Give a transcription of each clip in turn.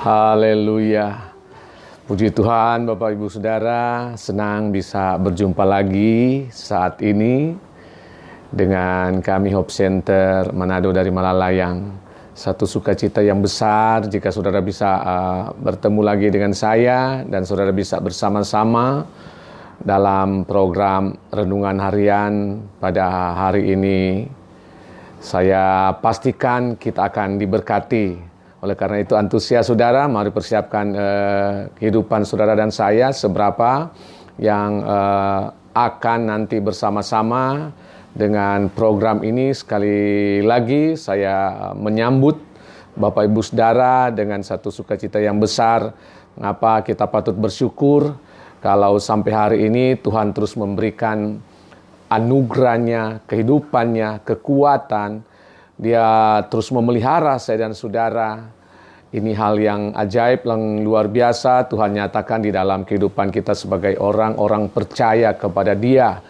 Haleluya. Puji Tuhan, Bapak Ibu Saudara, senang bisa berjumpa lagi saat ini dengan kami Hope Center Manado dari Malalayang. Satu sukacita yang besar jika saudara bisa bertemu lagi dengan saya dan saudara bisa bersama-sama dalam program Renungan Harian pada hari ini. Saya pastikan kita akan diberkati. Oleh karena itu antusias saudara, mari persiapkan kehidupan saudara dan saya seberapa yang akan nanti bersama-sama dengan program ini. Sekali lagi saya menyambut Bapak Ibu Saudara dengan satu sukacita yang besar. Mengapa kita patut bersyukur kalau sampai hari ini Tuhan terus memberikan anugerahnya, kehidupannya, kekuatan. Dia terus memelihara saya dan saudara. Ini hal yang ajaib, yang luar biasa Tuhan nyatakan di dalam kehidupan kita sebagai orang-orang percaya kepada Dia.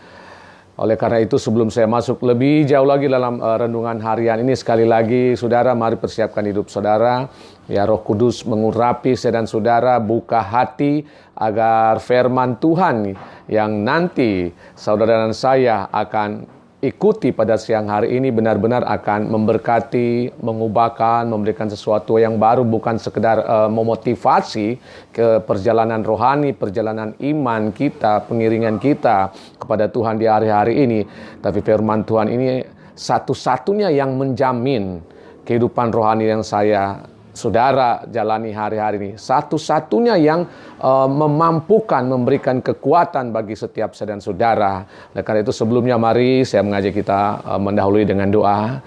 Oleh karena itu sebelum saya masuk lebih jauh lagi dalam renungan harian ini, sekali lagi saudara, mari persiapkan hidup saudara. Ya, Roh Kudus mengurapi saya dan saudara, buka hati agar firman Tuhan yang nanti saudara dan saya akan ikuti pada siang hari ini benar-benar akan memberkati, mengubahkan, memberikan sesuatu yang baru, bukan sekedar memotivasi ke perjalanan rohani, perjalanan iman kita, pengiringan kita kepada Tuhan di hari-hari ini. Tapi firman Tuhan ini satu-satunya yang menjamin kehidupan rohani yang saudara jalani hari-hari ini. Satu-satunya yang memampukan, memberikan kekuatan bagi setiap saya dan saudara. Oleh karena itu sebelumnya mari saya mengajak kita mendahului dengan doa.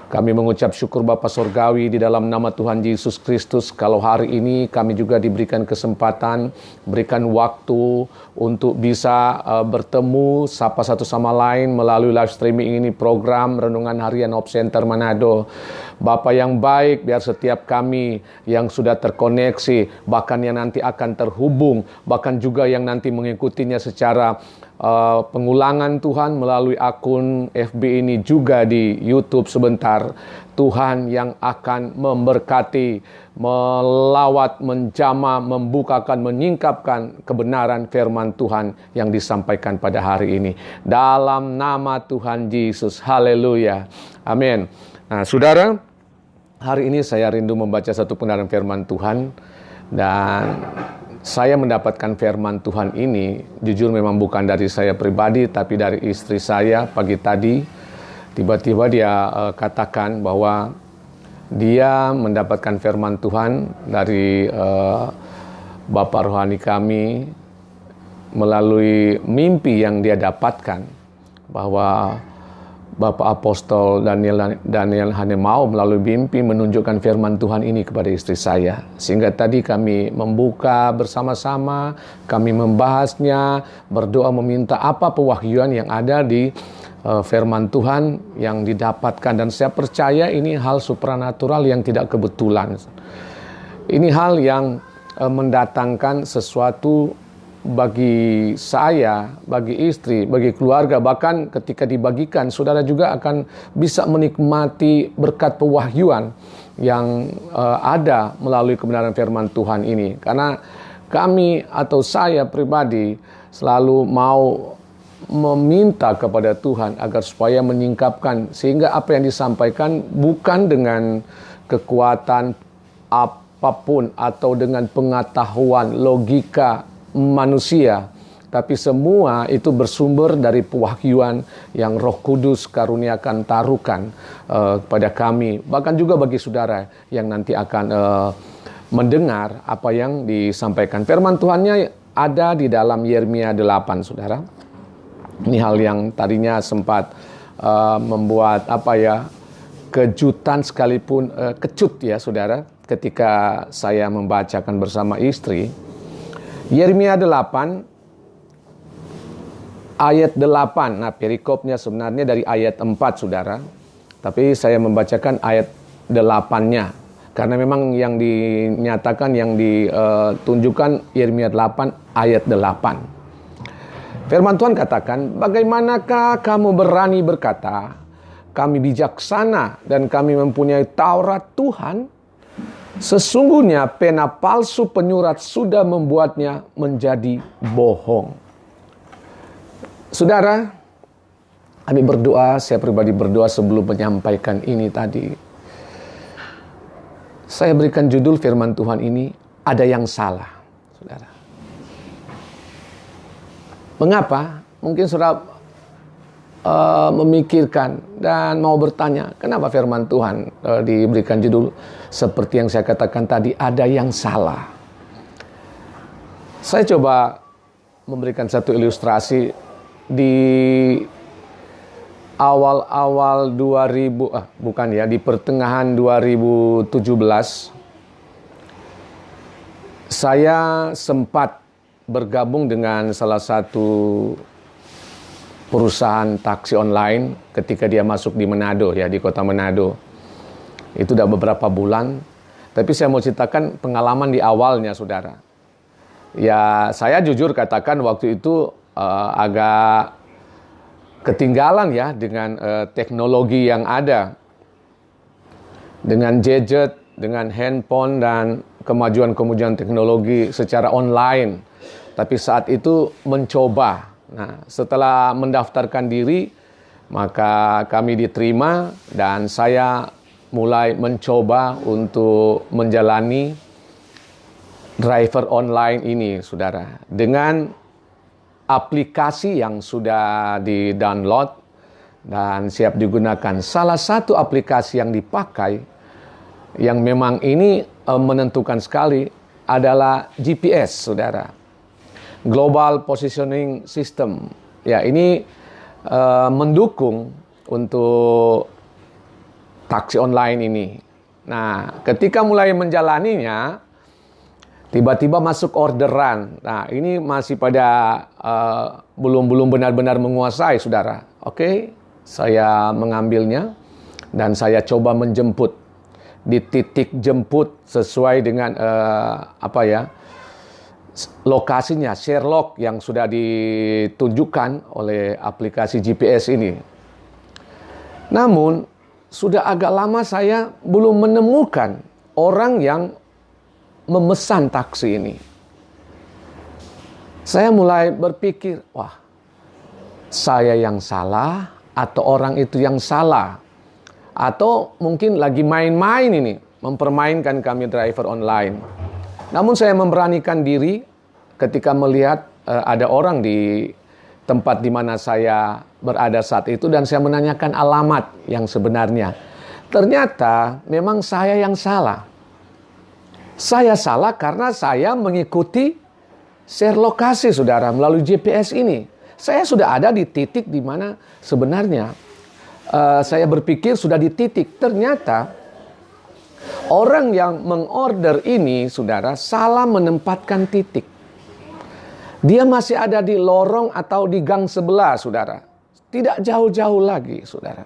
Kami mengucap syukur Bapa Surgawi di dalam nama Tuhan Yesus Kristus. Kalau hari ini kami juga diberikan kesempatan, berikan waktu untuk bisa bertemu sapa satu sama lain melalui live streaming ini, program Renungan Harian Hope Center Manado. Bapa yang baik, biar setiap kami yang sudah terkoneksi, bahkan yang nanti akan terhubung, bahkan juga yang nanti mengikutinya secara pengulangan Tuhan melalui akun FB ini juga di YouTube sebentar. Tuhan yang akan memberkati, melawat, menjamah, membukakan, menyingkapkan kebenaran firman Tuhan yang disampaikan pada hari ini. Dalam nama Tuhan Yesus. Haleluya. Amin. Nah, saudara, hari ini saya rindu membaca satu kebenaran firman Tuhan. Dan saya mendapatkan firman Tuhan ini, jujur memang bukan dari saya pribadi, tapi dari istri saya pagi tadi. Tiba-tiba dia katakan bahwa dia mendapatkan firman Tuhan dari Bapak rohani kami melalui mimpi yang dia dapatkan, bahwa Bapak Apostol Daniel Hanemau melalui mimpi menunjukkan firman Tuhan ini kepada istri saya. Sehingga tadi kami membuka bersama-sama, kami membahasnya, berdoa meminta apa pewahyuan yang ada di firman Tuhan yang didapatkan. Dan saya percaya ini hal supranatural yang tidak kebetulan. Ini hal yang mendatangkan sesuatu bagi saya, bagi istri, bagi keluarga, bahkan ketika dibagikan, saudara juga akan bisa menikmati berkat pewahyuan yang ada melalui kebenaran firman Tuhan ini. Karena kami atau saya pribadi selalu mau meminta kepada Tuhan agar supaya menyingkapkan, sehingga apa yang disampaikan bukan dengan kekuatan apapun atau dengan pengetahuan logika manusia, tapi semua itu bersumber dari pewahyuan yang Roh Kudus karuniakan, taruhkan kepada kami, bahkan juga bagi saudara yang nanti akan mendengar apa yang disampaikan. Firman Tuhannya ada di dalam Yeremia 8, saudara. Ini hal yang tadinya sempat membuat kejutan sekalipun kecut ya saudara, ketika saya membacakan bersama istri. Yeremia 8 ayat 8. Nah, perikopnya sebenarnya dari ayat 4, saudara. Tapi saya membacakan ayat 8-nya. Karena memang yang dinyatakan, yang ditunjukkan Yeremia 8 ayat 8. Firman Tuhan katakan, bagaimanakah kamu berani berkata, kami bijaksana dan kami mempunyai Taurat Tuhan, Sesungguhnya pena palsu penyurat sudah membuatnya menjadi bohong. Saudara, kami berdoa, saya pribadi berdoa sebelum menyampaikan ini tadi. Saya berikan judul firman Tuhan ini, ada yang salah, saudara. Mengapa? Mungkin saudara memikirkan dan mau bertanya, kenapa firman Tuhan diberikan judul seperti yang saya katakan tadi, ada yang salah. Saya coba memberikan satu ilustrasi di awal-awal di pertengahan 2017 saya sempat bergabung dengan salah satu perusahaan taksi online ketika dia masuk di Manado, ya, di kota Manado. Itu udah beberapa bulan. Tapi saya mau ceritakan pengalaman di awalnya, saudara. Ya, saya jujur katakan waktu itu agak ketinggalan ya dengan teknologi yang ada. Dengan gadget, dengan handphone dan kemajuan-kemajuan teknologi secara online. Tapi saat itu mencoba. Nah, setelah mendaftarkan diri, maka kami diterima dan saya mulai mencoba untuk menjalani driver online ini, saudara. Dengan aplikasi yang sudah di-download dan siap digunakan. Salah satu aplikasi yang dipakai, yang memang ini menentukan sekali, adalah GPS, saudara. Global Positioning System. Ya, ini mendukung untuk taksi online ini. Nah, ketika mulai menjalaninya, tiba-tiba masuk orderan. Nah, ini masih pada belum benar-benar menguasai, saudara. Oke, saya mengambilnya dan saya coba menjemput di titik jemput sesuai dengan lokasinya, Sherlock yang sudah ditunjukkan oleh aplikasi GPS ini. Namun, sudah agak lama saya belum menemukan orang yang memesan taksi ini. Saya mulai berpikir, wah, saya yang salah atau orang itu yang salah? Atau mungkin lagi main-main ini, mempermainkan kami driver online. Namun saya memberanikan diri ketika melihat ada orang di tempat di mana saya berada saat itu dan saya menanyakan alamat yang sebenarnya. Ternyata memang saya yang salah. Saya salah karena saya mengikuti share lokasi, saudara, melalui GPS ini. Saya sudah ada di titik di mana sebenarnya saya berpikir sudah di titik. Ternyata orang yang mengorder ini, saudara, salah menempatkan titik. Dia masih ada di lorong atau di gang sebelah, saudara. Tidak jauh-jauh lagi, saudara.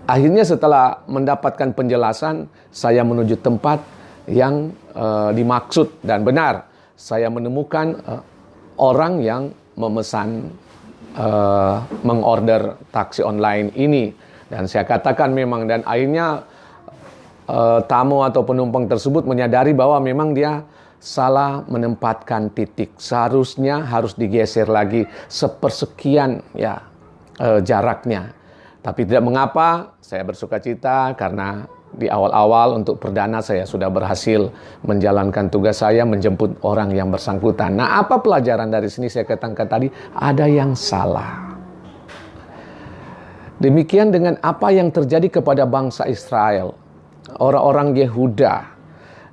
Akhirnya setelah mendapatkan penjelasan, saya menuju tempat yang dimaksud dan benar. Saya menemukan orang yang memesan, mengorder taksi online ini. Dan saya katakan memang, dan akhirnya tamu atau penumpang tersebut menyadari bahwa memang dia salah menempatkan titik. Seharusnya harus digeser lagi sepersekian ya jaraknya. Tapi tidak mengapa, saya bersukacita karena di awal-awal untuk perdana saya sudah berhasil menjalankan tugas saya menjemput orang yang bersangkutan. Nah, apa pelajaran dari sini? Saya katakan tadi, ada yang salah. Demikian dengan apa yang terjadi kepada bangsa Israel. Orang-orang Yehuda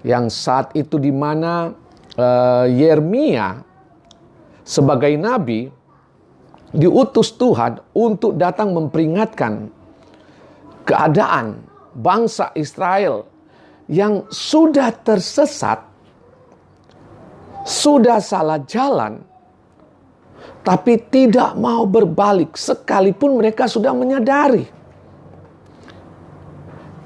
yang saat itu di mana Yeremia sebagai nabi diutus Tuhan untuk datang memperingatkan keadaan bangsa Israel yang sudah tersesat, sudah salah jalan, tapi tidak mau berbalik sekalipun mereka sudah menyadari.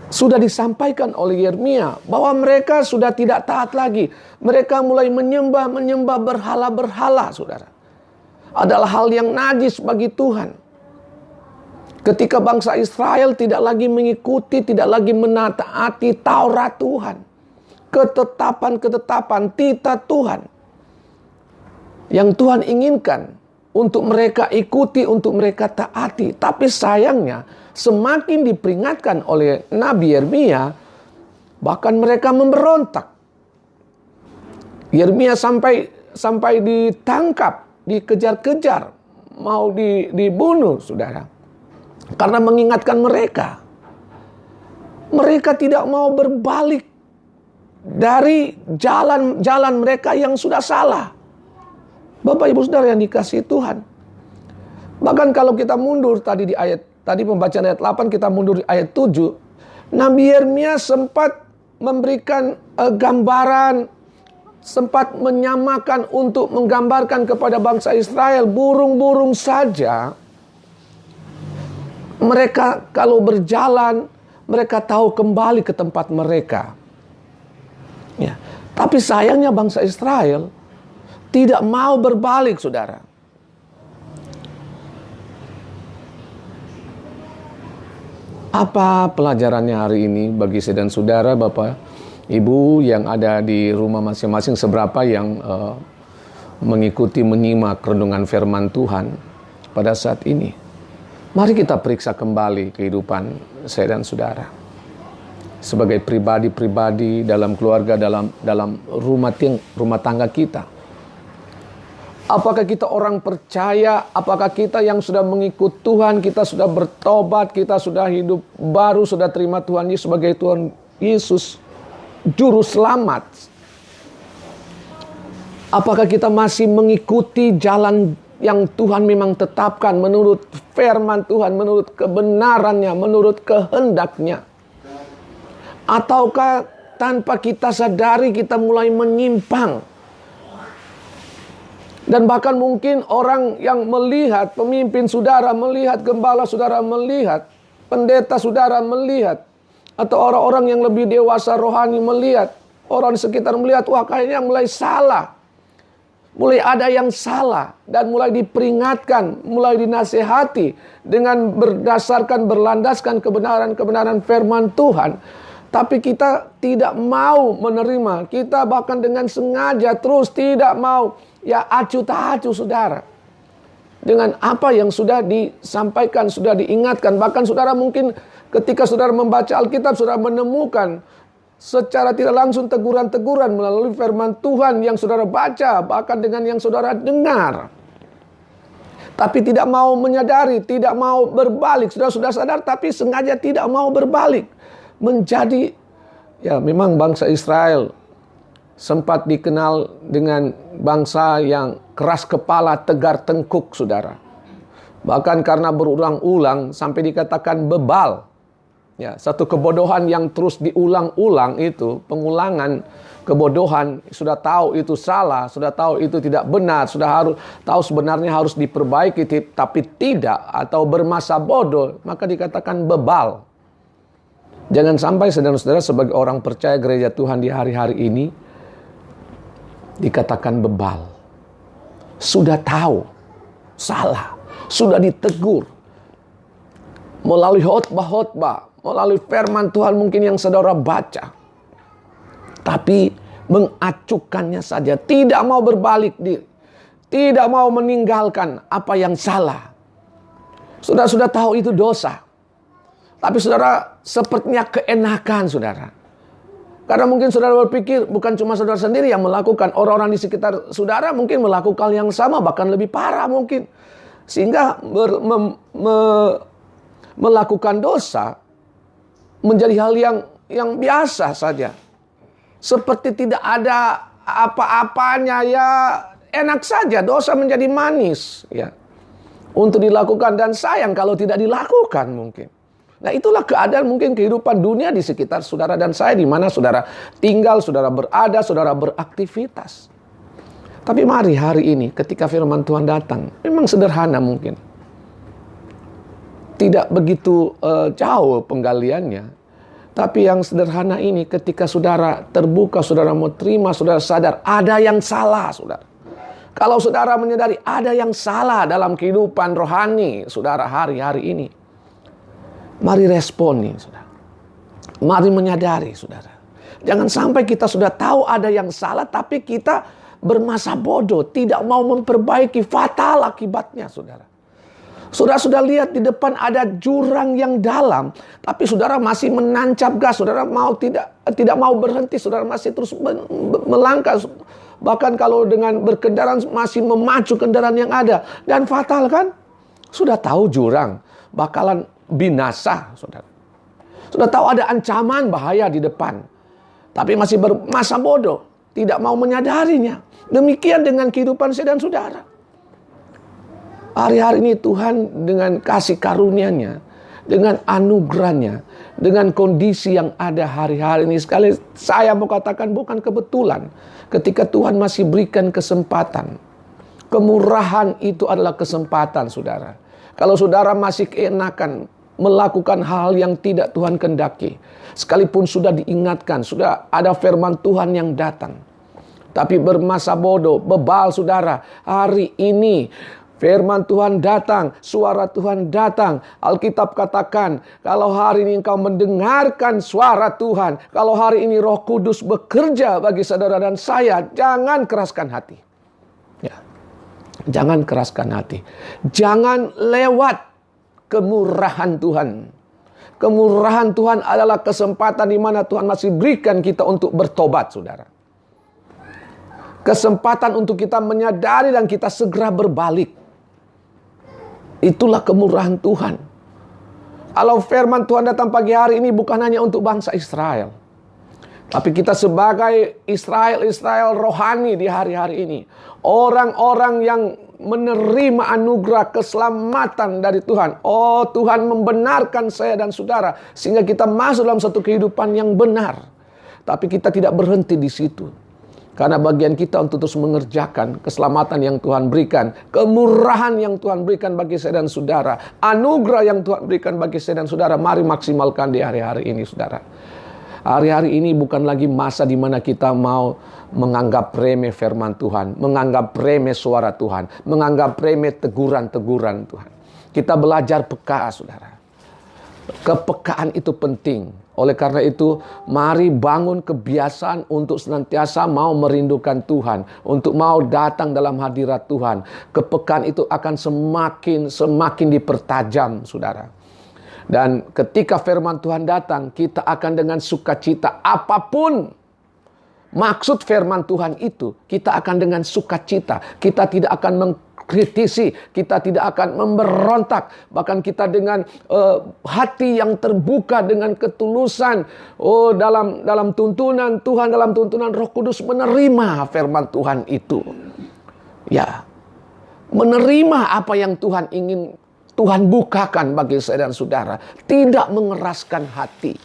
Sudah disampaikan oleh Yeremia bahwa mereka sudah tidak taat lagi. Mereka mulai menyembah berhala-berhala, saudara. Adalah hal yang najis bagi Tuhan. Ketika bangsa Israel tidak lagi mengikuti, tidak lagi menaati Taurat Tuhan. Ketetapan-ketetapan, titah Tuhan. Yang Tuhan inginkan untuk mereka ikuti, untuk mereka taati. Tapi sayangnya, semakin diperingatkan oleh Nabi Yeremia, bahkan mereka memberontak. Yeremia sampai ditangkap, dikejar-kejar, mau dibunuh, saudara. Karena mengingatkan mereka. Mereka tidak mau berbalik dari jalan mereka yang sudah salah. Bapak Ibu Saudara yang dikasihi Tuhan. Bahkan kalau kita mundur tadi pembacaan ayat 8, kita mundur di ayat 7. Nabi Yeremia sempat memberikan gambaran, sempat menyamakan untuk menggambarkan kepada bangsa Israel, burung-burung saja. Mereka kalau berjalan, mereka tahu kembali ke tempat mereka. Ya. Tapi sayangnya bangsa Israel tidak mau berbalik, saudara. Apa pelajarannya hari ini bagi saya dan saudara, Bapak, Ibu yang ada di rumah masing-masing, seberapa yang mengikuti, menyimak renungan firman Tuhan pada saat ini? Mari kita periksa kembali kehidupan saya dan saudara. Sebagai pribadi-pribadi dalam keluarga, dalam rumah tangga kita. Apakah kita orang percaya? Apakah kita yang sudah mengikut Tuhan, kita sudah bertobat, kita sudah hidup baru, sudah terima Tuhan Yesus sebagai Tuhan Yesus, Juru Selamat? Apakah kita masih mengikuti jalan yang Tuhan memang tetapkan menurut firman Tuhan, menurut kebenarannya, menurut kehendaknya? Ataukah tanpa kita sadari kita mulai menyimpang? Dan bahkan mungkin orang yang melihat, pemimpin saudara melihat, gembala saudara melihat, pendeta saudara melihat, atau orang-orang yang lebih dewasa rohani melihat, orang di sekitar melihat, wah kayaknya mulai salah. Mulai ada yang salah dan mulai diperingatkan, mulai dinasehati dengan berlandaskan kebenaran-kebenaran firman Tuhan. Tapi kita tidak mau menerima, kita bahkan dengan sengaja terus tidak mau. Ya acuh tak acuh, saudara. Dengan apa yang sudah disampaikan, sudah diingatkan. Bahkan saudara mungkin ketika saudara membaca Alkitab, saudara menemukan secara tidak langsung teguran-teguran melalui firman Tuhan yang saudara baca, bahkan dengan yang saudara dengar. Tapi tidak mau menyadari, tidak mau berbalik. Sudah sadar tapi sengaja tidak mau berbalik. Menjadi, ya memang bangsa Israel sempat dikenal dengan bangsa yang keras kepala, tegar tengkuk, saudara. Bahkan karena berulang-ulang sampai dikatakan bebal. Ya, satu kebodohan yang terus diulang-ulang itu, pengulangan kebodohan, sudah tahu itu salah, sudah tahu itu tidak benar, sudah harus tahu sebenarnya harus diperbaiki, tapi tidak, atau bermasa bodoh, maka dikatakan bebal. Jangan sampai saudara-saudara sebagai orang percaya gereja Tuhan di hari-hari ini dikatakan bebal. Sudah tahu salah, sudah ditegur melalui khotbah, melalui firman Tuhan mungkin yang saudara baca, tapi mengacuhkannya saja, tidak mau berbalik diri, tidak mau meninggalkan apa yang salah. Sudah tahu itu dosa, tapi saudara sepertinya keenakan, saudara. Karena mungkin saudara berpikir bukan cuma saudara sendiri yang melakukan, orang-orang di sekitar saudara mungkin melakukan yang sama, bahkan lebih parah mungkin. Sehingga melakukan dosa menjadi hal yang biasa saja. Seperti tidak ada apa-apanya, ya enak saja, dosa menjadi manis ya untuk dilakukan, dan sayang kalau tidak dilakukan mungkin. Nah itulah keadaan mungkin kehidupan dunia di sekitar saudara dan saya, di mana saudara tinggal, saudara berada, saudara beraktivitas. Tapi mari hari ini ketika firman Tuhan datang, memang sederhana mungkin. Tidak begitu jauh penggaliannya. Tapi yang sederhana ini ketika saudara terbuka, saudara mau terima, saudara sadar ada yang salah, saudara. Kalau saudara menyadari ada yang salah dalam kehidupan rohani saudara hari-hari ini, Mari responi, saudara. Mari menyadari, saudara. Jangan sampai kita sudah tahu ada yang salah, tapi kita bermasa bodoh, tidak mau memperbaiki, fatal akibatnya, saudara. Saudara sudah lihat di depan ada jurang yang dalam, tapi saudara masih menancap gas, saudara tidak mau berhenti, saudara masih terus melangkah. Bahkan kalau dengan berkendaraan masih memacu kendaraan yang ada, dan fatal kan? Sudah tahu jurang bakalan binasa, saudara. Sudah tahu ada ancaman bahaya di depan, tapi masih bermasa bodoh, tidak mau menyadarinya. Demikian dengan kehidupan saya dan saudara. Hari-hari ini Tuhan dengan kasih karunia-Nya, dengan anugerah-Nya, dengan kondisi yang ada hari-hari ini, sekali saya mau katakan bukan kebetulan ketika Tuhan masih berikan kesempatan. Kemurahan itu adalah kesempatan, saudara. Kalau saudara masih keenakan melakukan hal yang tidak Tuhan kehendaki, sekalipun sudah diingatkan, sudah ada firman Tuhan yang datang, tapi bermasa bodoh, bebal, saudara. Hari ini firman Tuhan datang, suara Tuhan datang. Alkitab katakan, kalau hari ini engkau mendengarkan suara Tuhan, kalau hari ini Roh Kudus bekerja bagi saudara dan saya, jangan keraskan hati. Ya. Jangan keraskan hati. Jangan lewat kemurahan Tuhan. Kemurahan Tuhan adalah kesempatan di mana Tuhan masih berikan kita untuk bertobat, saudara. Kesempatan untuk kita menyadari dan kita segera berbalik. Itulah kemurahan Tuhan. Kalau firman Tuhan datang pagi hari ini bukan hanya untuk bangsa Israel, tapi kita sebagai Israel rohani di hari-hari ini. Orang-orang yang menerima anugerah keselamatan dari Tuhan. Oh, Tuhan membenarkan saya dan saudara sehingga kita masuk dalam satu kehidupan yang benar. Tapi kita tidak berhenti di situ. Karena bagian kita untuk terus mengerjakan keselamatan yang Tuhan berikan, kemurahan yang Tuhan berikan bagi saya dan saudara, anugerah yang Tuhan berikan bagi saya dan saudara, mari maksimalkan di hari-hari ini, saudara. Hari-hari ini bukan lagi masa di mana kita mau menganggap remeh firman Tuhan, menganggap remeh suara Tuhan, menganggap remeh teguran-teguran Tuhan. Kita belajar peka, saudara. Kepekaan itu penting. Oleh karena itu, mari bangun kebiasaan untuk senantiasa mau merindukan Tuhan, untuk mau datang dalam hadirat Tuhan. Kepekaan itu akan semakin dipertajam, saudara. Dan ketika firman Tuhan datang, kita akan dengan sukacita, apapun maksud firman Tuhan itu, kita akan dengan sukacita. Kita tidak akan mengkritisi, kita tidak akan memberontak. Bahkan kita dengan hati yang terbuka, dengan ketulusan. Oh, dalam tuntunan Tuhan, dalam tuntunan Roh Kudus, menerima firman Tuhan itu. Ya, menerima apa yang Tuhan ingin Tuhan bukakan bagi saya dan saudara. Tidak mengeraskan hati.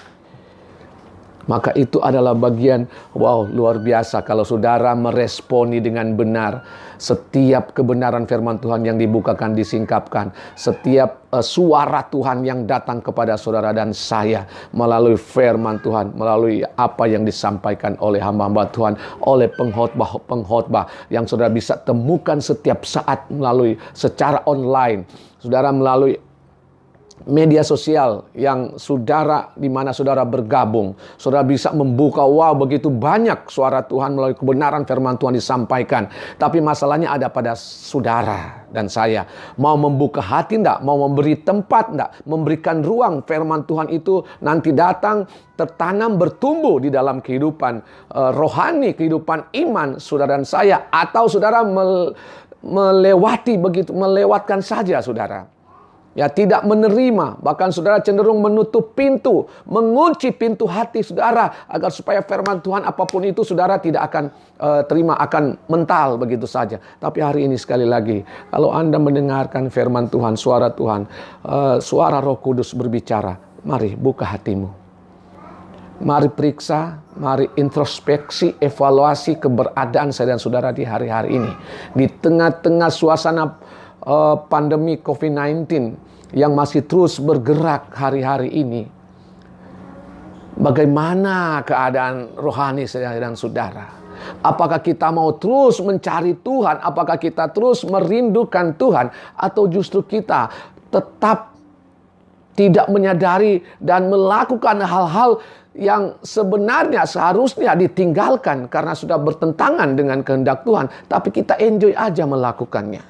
Maka itu adalah bagian, wow, luar biasa kalau saudara meresponi dengan benar setiap kebenaran firman Tuhan yang dibukakan, disingkapkan. Setiap suara Tuhan yang datang kepada saudara dan saya melalui firman Tuhan, melalui apa yang disampaikan oleh hamba-hamba Tuhan, oleh pengkhotbah yang saudara bisa temukan setiap saat melalui secara online. Saudara melalui media sosial yang saudara, di mana saudara bergabung, saudara bisa membuka, wow, begitu banyak suara Tuhan melalui kebenaran firman Tuhan disampaikan. Tapi masalahnya ada pada saudara dan saya. Mau membuka hati enggak? Mau memberi tempat enggak? Memberikan ruang firman Tuhan itu nanti datang, tertanam, bertumbuh di dalam kehidupan rohani, kehidupan iman saudara dan saya. Atau saudara melewatkan saja, saudara. Ya, tidak menerima, bahkan saudara cenderung menutup pintu, mengunci pintu hati saudara agar supaya firman Tuhan apapun itu saudara tidak akan terima, akan mental begitu saja. Tapi hari ini sekali lagi, kalau Anda mendengarkan firman Tuhan, suara Tuhan, suara Roh Kudus berbicara, mari buka hatimu. Mari periksa, mari introspeksi, evaluasi keberadaan saya dan saudara di hari-hari ini. Di tengah-tengah suasana pandemi COVID-19 yang masih terus bergerak hari-hari ini. Bagaimana keadaan rohani saya dan saudara? Apakah kita mau terus mencari Tuhan? Apakah kita terus merindukan Tuhan? Atau justru kita tetap tidak menyadari dan melakukan hal-hal yang sebenarnya seharusnya ditinggalkan karena sudah bertentangan dengan kehendak Tuhan, tapi kita enjoy aja melakukannya.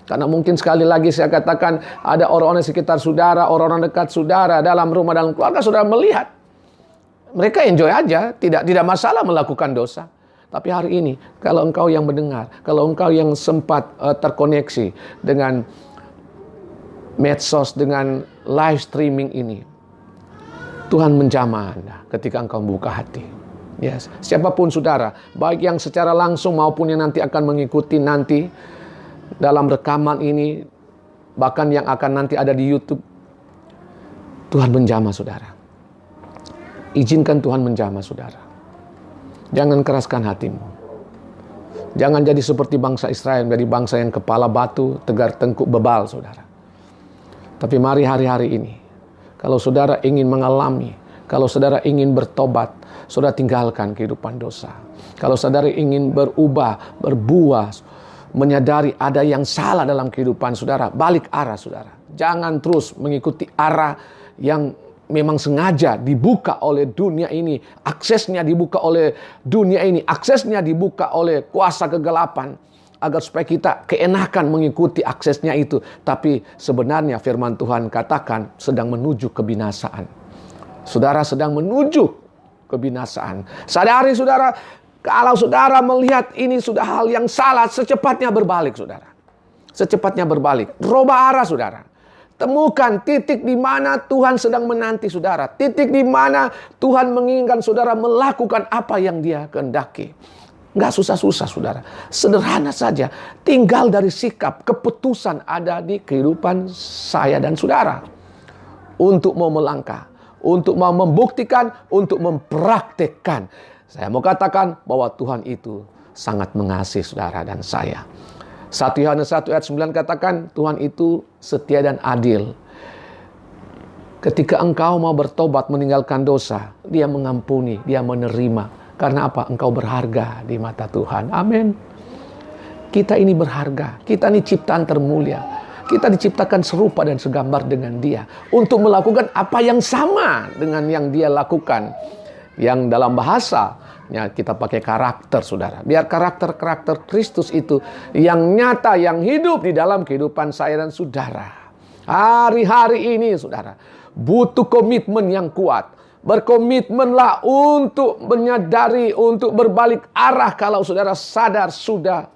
Karena mungkin sekali lagi saya katakan, ada orang-orang sekitar saudara, orang-orang dekat saudara, dalam rumah, dalam keluarga, saudara melihat mereka enjoy aja, tidak masalah melakukan dosa. Tapi hari ini, kalau engkau yang mendengar, kalau engkau yang sempat terkoneksi dengan medsos, dengan live streaming ini, Tuhan menjamah Anda ketika engkau membuka hati. Yes. Siapapun saudara, baik yang secara langsung maupun yang nanti akan mengikuti nanti dalam rekaman ini, bahkan yang akan nanti ada di YouTube, Tuhan menjamah saudara. Izinkan Tuhan menjamah saudara. Jangan keraskan hatimu. Jangan jadi seperti bangsa Israel, menjadi bangsa yang kepala batu, tegar tengkuk bebal saudara. Tapi mari hari-hari ini, kalau saudara ingin mengalami, kalau saudara ingin bertobat, saudara tinggalkan kehidupan dosa. Kalau saudara ingin berubah, berbuah, menyadari ada yang salah dalam kehidupan saudara, balik arah saudara. Jangan terus mengikuti arah yang memang sengaja dibuka oleh dunia ini. Aksesnya dibuka oleh dunia ini, aksesnya dibuka oleh kuasa kegelapan. Agar supaya kita keenakan mengikuti aksesnya itu. Tapi sebenarnya firman Tuhan katakan sedang menuju kebinasaan. Saudara sedang menuju kebinasaan. Sadari saudara, kalau saudara melihat ini sudah hal yang salah, secepatnya berbalik saudara. Secepatnya berbalik. Rubah arah saudara. Temukan titik di mana Tuhan sedang menanti saudara. Titik di mana Tuhan menginginkan saudara melakukan apa yang Dia kehendaki. Nggak susah-susah saudara. Sederhana saja. Tinggal dari sikap, keputusan ada di kehidupan saya dan saudara. Untuk mau melangkah. Untuk mau membuktikan. Untuk mempraktekkan. Saya mau katakan bahwa Tuhan itu sangat mengasihi saudara dan saya. 1 Yohanes 1 ayat 9 katakan Tuhan itu setia dan adil. Ketika engkau mau bertobat meninggalkan dosa, Dia mengampuni, Dia menerima. Karena apa? Engkau berharga di mata Tuhan. Amin. Kita ini berharga. Kita ini ciptaan termulia. Kita diciptakan serupa dan segambar dengan Dia. Untuk melakukan apa yang sama dengan yang Dia lakukan. Yang dalam bahasanya kita pakai karakter saudara. Biar karakter-karakter Kristus itu yang nyata, yang hidup di dalam kehidupan saya dan saudara. Hari-hari ini saudara, butuh komitmen yang kuat. Berkomitmenlah untuk menyadari, untuk berbalik arah kalau saudara sadar sudah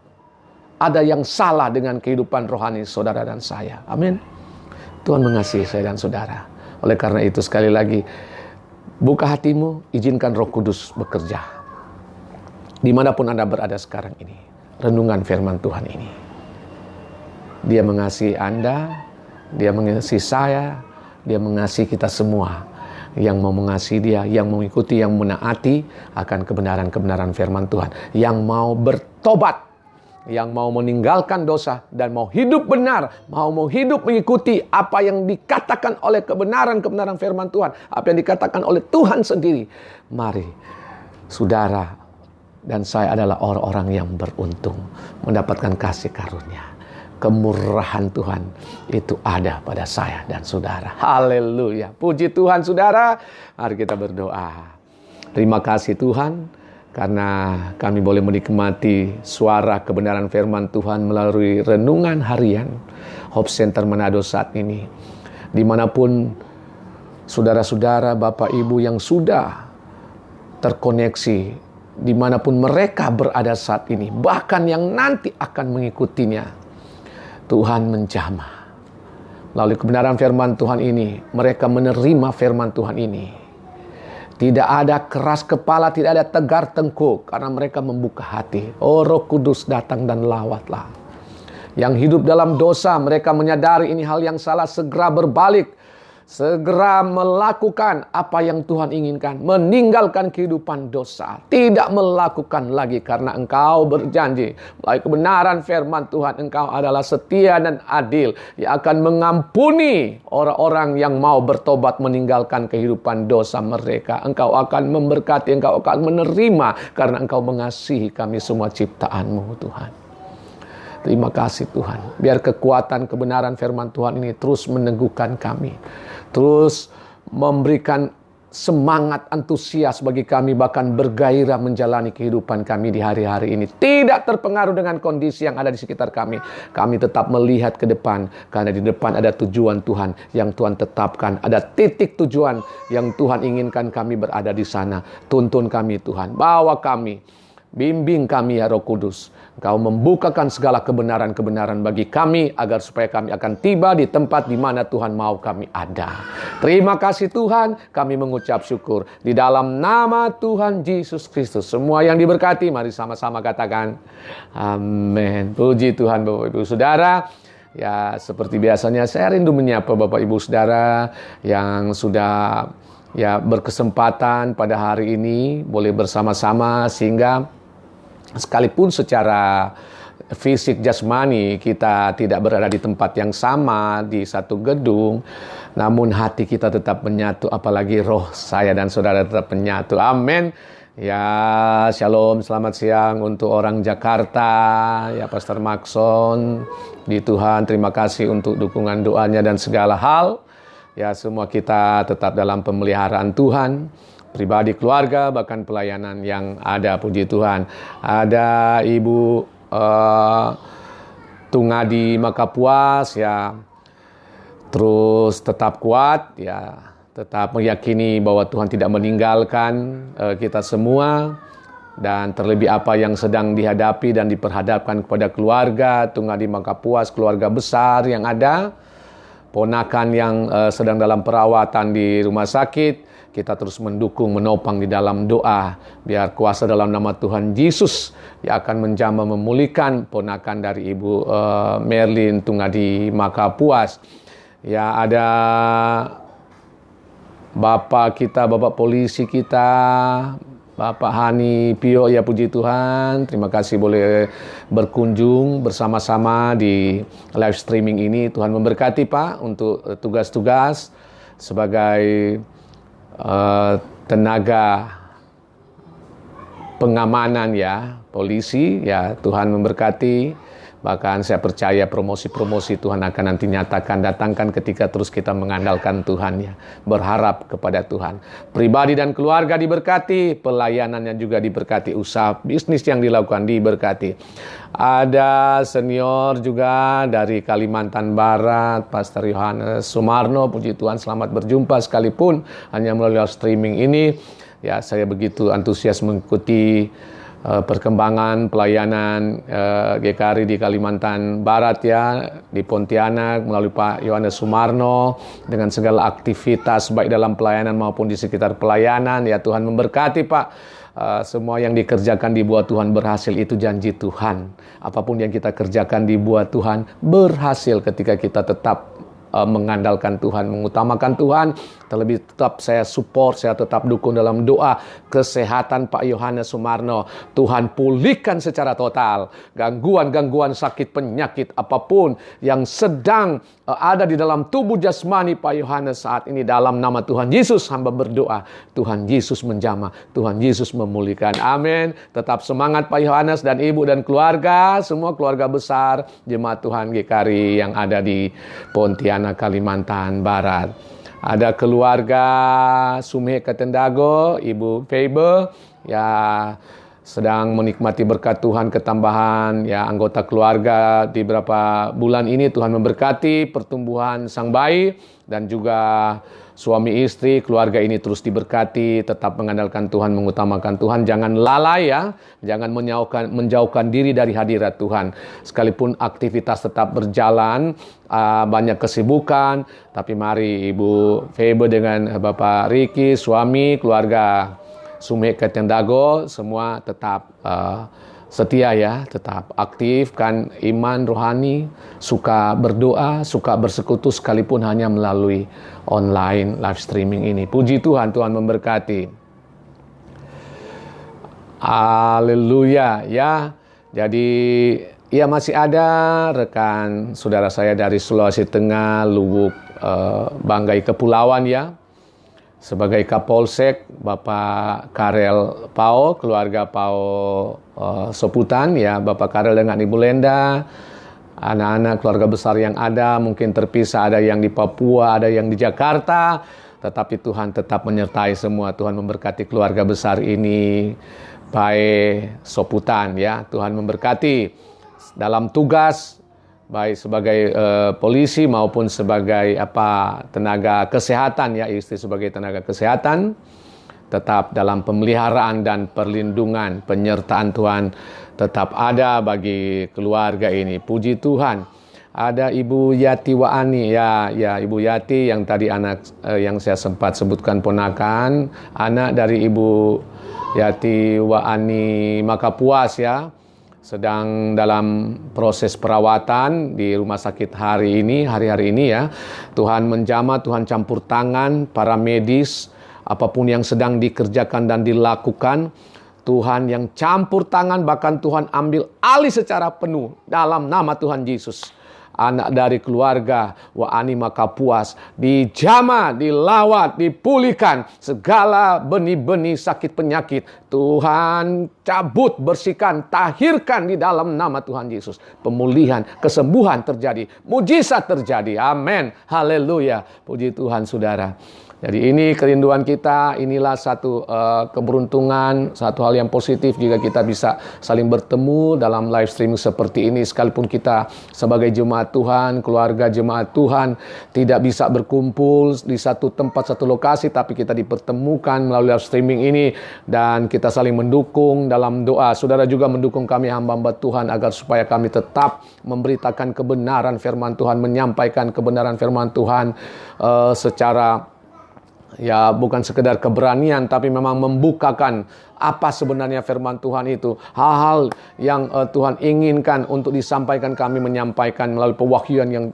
ada yang salah dengan kehidupan rohani saudara dan saya. Amin. Tuhan mengasihi saya dan saudara. Oleh karena itu sekali lagi, buka hatimu, izinkan Roh Kudus bekerja. Dimanapun Anda berada sekarang ini, renungan firman Tuhan ini. Dia mengasihi Anda, Dia mengasihi saya, Dia mengasihi kita semua. Yang mau mengasihi Dia, yang mengikuti, yang menaati akan kebenaran-kebenaran firman Tuhan. Yang mau bertobat, yang mau meninggalkan dosa dan mau hidup benar, mau hidup mengikuti apa yang dikatakan oleh kebenaran-kebenaran firman Tuhan, apa yang dikatakan oleh Tuhan sendiri. Mari, saudara dan saya adalah orang-orang yang beruntung mendapatkan kasih karunia. Kemurahan Tuhan itu ada pada saya dan saudara. Haleluya. Puji Tuhan saudara. Mari kita berdoa. Terima kasih Tuhan. Karena kami boleh menikmati suara kebenaran firman Tuhan melalui renungan harian Hope Center Manado saat ini. Dimanapun saudara-saudara, Bapak Ibu yang sudah terkoneksi, dimanapun mereka berada saat ini, bahkan yang nanti akan mengikutinya, Tuhan menjamah. Melalui kebenaran firman Tuhan ini, mereka menerima firman Tuhan ini. Tidak ada keras kepala, tidak ada tegar tengkuk, karena mereka membuka hati. Oh Roh Kudus datang dan lawatlah. Yang hidup dalam dosa, mereka menyadari ini hal yang salah, segera berbalik. Segera melakukan apa yang Tuhan inginkan. Meninggalkan kehidupan dosa. Tidak melakukan lagi karena Engkau berjanji. Melalui kebenaran firman Tuhan, Engkau adalah setia dan adil. Yang akan mengampuni orang-orang yang mau bertobat meninggalkan kehidupan dosa mereka. Engkau akan memberkati, Engkau akan menerima. Karena Engkau mengasihi kami semua ciptaan-Mu Tuhan. Terima kasih Tuhan. Biar kekuatan kebenaran firman Tuhan ini terus meneguhkan kami. Terus memberikan semangat antusias bagi kami, bahkan bergairah menjalani kehidupan kami di hari-hari ini. Tidak terpengaruh dengan kondisi yang ada di sekitar kami. Kami tetap melihat ke depan, karena di depan ada tujuan Tuhan yang Tuhan tetapkan. Ada titik tujuan yang Tuhan inginkan kami berada di sana. Tuntun kami Tuhan, bawa kami, bimbing kami ya Roh Kudus. Engkau membukakan segala kebenaran-kebenaran bagi kami, agar supaya kami akan tiba di tempat di mana Tuhan mau kami ada. Terima kasih Tuhan, kami mengucap syukur. Di dalam nama Tuhan Yesus Kristus. Semua yang diberkati, mari sama-sama katakan amin. Puji Tuhan Bapak Ibu Saudara. Ya, seperti biasanya saya rindu menyapa Bapak Ibu Saudara yang sudah berkesempatan pada hari ini boleh bersama-sama, sehingga sekalipun secara fisik jasmani kita tidak berada di tempat yang sama di satu gedung, namun hati kita tetap menyatu, apalagi roh saya dan saudara tetap menyatu. Amin. Ya, shalom, selamat siang untuk orang Jakarta. Ya, Pastor Maxon di Tuhan, terima kasih untuk dukungan doanya dan segala hal. Ya, semua kita tetap dalam pemeliharaan Tuhan. Pribadi, keluarga, bahkan pelayanan yang ada, puji Tuhan. Ada Ibu Tungadi Makapuas, ya, terus tetap kuat, ya, tetap meyakini bahwa Tuhan tidak meninggalkan kita semua, dan terlebih apa yang sedang dihadapi dan diperhadapkan kepada keluarga Tungadi Makapuas, keluarga besar yang ada, ponakan yang sedang dalam perawatan di rumah sakit. Kita terus mendukung, menopang di dalam doa, biar kuasa dalam nama Tuhan Yesus yang akan menjamah memulihkan ponakan dari Ibu Merlin Tungadi Makapuas. Ya, ada Bapak kita, Bapak polisi kita, Bapak Hani Pio, ya puji Tuhan. Terima kasih boleh berkunjung bersama-sama di live streaming ini. Tuhan memberkati Pak untuk tugas-tugas sebagai tenaga pengamanan, ya, polisi, ya, Tuhan memberkati. Bahkan saya percaya promosi-promosi Tuhan akan nanti nyatakan, datangkan ketika terus kita mengandalkan Tuhan, ya, berharap kepada Tuhan. Pribadi dan keluarga diberkati, pelayanannya juga diberkati, usaha bisnis yang dilakukan diberkati. Ada senior juga dari Kalimantan Barat, Pastor Yohanes Sumarno, puji Tuhan, selamat berjumpa sekalipun hanya melalui streaming ini. Ya, saya begitu antusias mengikuti perkembangan pelayanan GKRI di Kalimantan Barat, ya, di Pontianak melalui Pak Yohanes Sumarno, dengan segala aktivitas baik dalam pelayanan maupun di sekitar pelayanan. Ya, Tuhan memberkati Pak. Semua yang dikerjakan dibuat Tuhan berhasil, itu janji Tuhan. Apapun yang kita kerjakan dibuat Tuhan berhasil ketika kita tetap mengandalkan Tuhan, mengutamakan Tuhan. Terlebih tetap saya support, saya tetap dukung dalam doa kesehatan Pak Yohanes Sumarno. Tuhan pulihkan secara total gangguan-gangguan sakit penyakit apapun yang sedang ada di dalam tubuh jasmani Pak Yohanes saat ini. Dalam nama Tuhan Yesus hamba berdoa, Tuhan Yesus menjamah, Tuhan Yesus memulihkan. Amin. Tetap semangat Pak Yohanes dan ibu dan keluarga, semua keluarga besar jemaat Tuhan GKRI yang ada di Pontianak, Kalimantan Barat. Ada keluarga Sumhe Ketendago, Ibu Febe, ya, sedang menikmati berkat Tuhan, ketambahan, ya, anggota keluarga di beberapa bulan ini. Tuhan memberkati pertumbuhan sang bayi, dan juga suami istri, keluarga ini terus diberkati, tetap mengandalkan Tuhan, mengutamakan Tuhan, jangan lalai, ya, jangan menjauhkan diri dari hadirat Tuhan. Sekalipun aktivitas tetap berjalan, banyak kesibukan, tapi mari Ibu Febe dengan Bapak Riki, suami, keluarga Sumhe Ketendago, semua tetap setia, ya, tetap aktifkan iman rohani, suka berdoa, suka bersekutu sekalipun hanya melalui online live streaming ini. Puji Tuhan, Tuhan memberkati. Haleluya, ya. Jadi, ya, masih ada rekan saudara saya dari Sulawesi Tengah, Lubuk, Banggai Kepulauan, ya. sebagai Kapolsek Bapak Karel Pao, keluarga Pao Soputan, ya Bapak Karel dengan Ibu Lenda, anak-anak keluarga besar yang ada, mungkin terpisah, ada yang di Papua, ada yang di Jakarta, tetapi Tuhan tetap menyertai semua. Tuhan memberkati keluarga besar ini, baik Soputan, ya Tuhan memberkati dalam tugas, baik sebagai polisi maupun sebagai tenaga kesehatan, ya istri sebagai tenaga kesehatan, tetap dalam pemeliharaan dan perlindungan, penyertaan Tuhan tetap ada bagi keluarga ini. Puji Tuhan. Ada Ibu Yati Waani, ya Ibu Yati yang tadi anak yang saya sempat sebutkan ponakan, anak dari Ibu Yati Waani Makapuas, ya, sedang dalam proses perawatan di rumah sakit hari ini, ya. Tuhan menjamah, Tuhan campur tangan para medis, apapun yang sedang dikerjakan dan dilakukan, Tuhan yang campur tangan, bahkan Tuhan ambil alih secara penuh dalam nama Tuhan Yesus. Anak dari keluarga Waani Makapuas dijamah, dilawat, dipulihkan segala benih-benih sakit penyakit. Tuhan cabut, bersihkan, tahirkan di dalam nama Tuhan Yesus. Pemulihan, kesembuhan terjadi, mujizat terjadi. Amin. Haleluya. Puji Tuhan, saudara. Jadi ini kerinduan kita, inilah satu keberuntungan, satu hal yang positif jika kita bisa saling bertemu dalam live streaming seperti ini. Sekalipun kita sebagai jemaat Tuhan, keluarga jemaat Tuhan tidak bisa berkumpul di satu tempat, satu lokasi, tapi kita dipertemukan melalui live streaming ini dan kita saling mendukung dalam doa. Saudara juga mendukung kami hamba-hamba Tuhan agar supaya kami tetap memberitakan kebenaran firman Tuhan, menyampaikan kebenaran firman Tuhan secara, ya, bukan sekedar keberanian, tapi memang membukakan apa sebenarnya firman Tuhan itu. Hal-hal yang Tuhan inginkan untuk disampaikan, kami menyampaikan melalui pewahyuan yang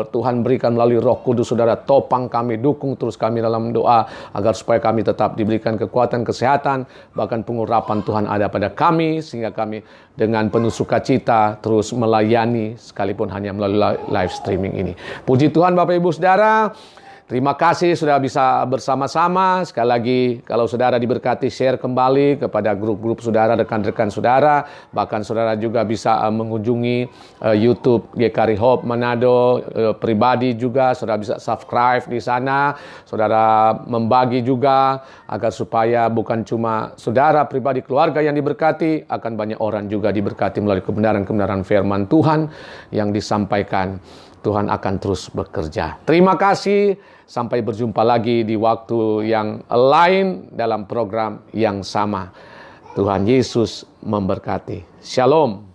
Tuhan berikan melalui Roh Kudus. Saudara, topang kami, dukung terus kami dalam doa agar supaya kami tetap diberikan kekuatan, kesehatan, bahkan pengurapan Tuhan ada pada kami, sehingga kami dengan penuh sukacita terus melayani sekalipun hanya melalui live streaming ini. Puji Tuhan Bapak Ibu Saudara. Terima kasih sudah bisa bersama-sama. Sekali lagi, kalau saudara diberkati, share kembali kepada grup-grup saudara, rekan-rekan saudara. Bahkan saudara juga bisa mengunjungi YouTube GKRI Hope Manado pribadi juga. Saudara bisa subscribe di sana. Saudara membagi juga agar supaya bukan cuma saudara pribadi, keluarga yang diberkati, akan banyak orang juga diberkati melalui kebenaran-kebenaran firman Tuhan yang disampaikan. Tuhan akan terus bekerja. Terima kasih. Sampai berjumpa lagi di waktu yang lain dalam program yang sama. Tuhan Yesus memberkati. Shalom.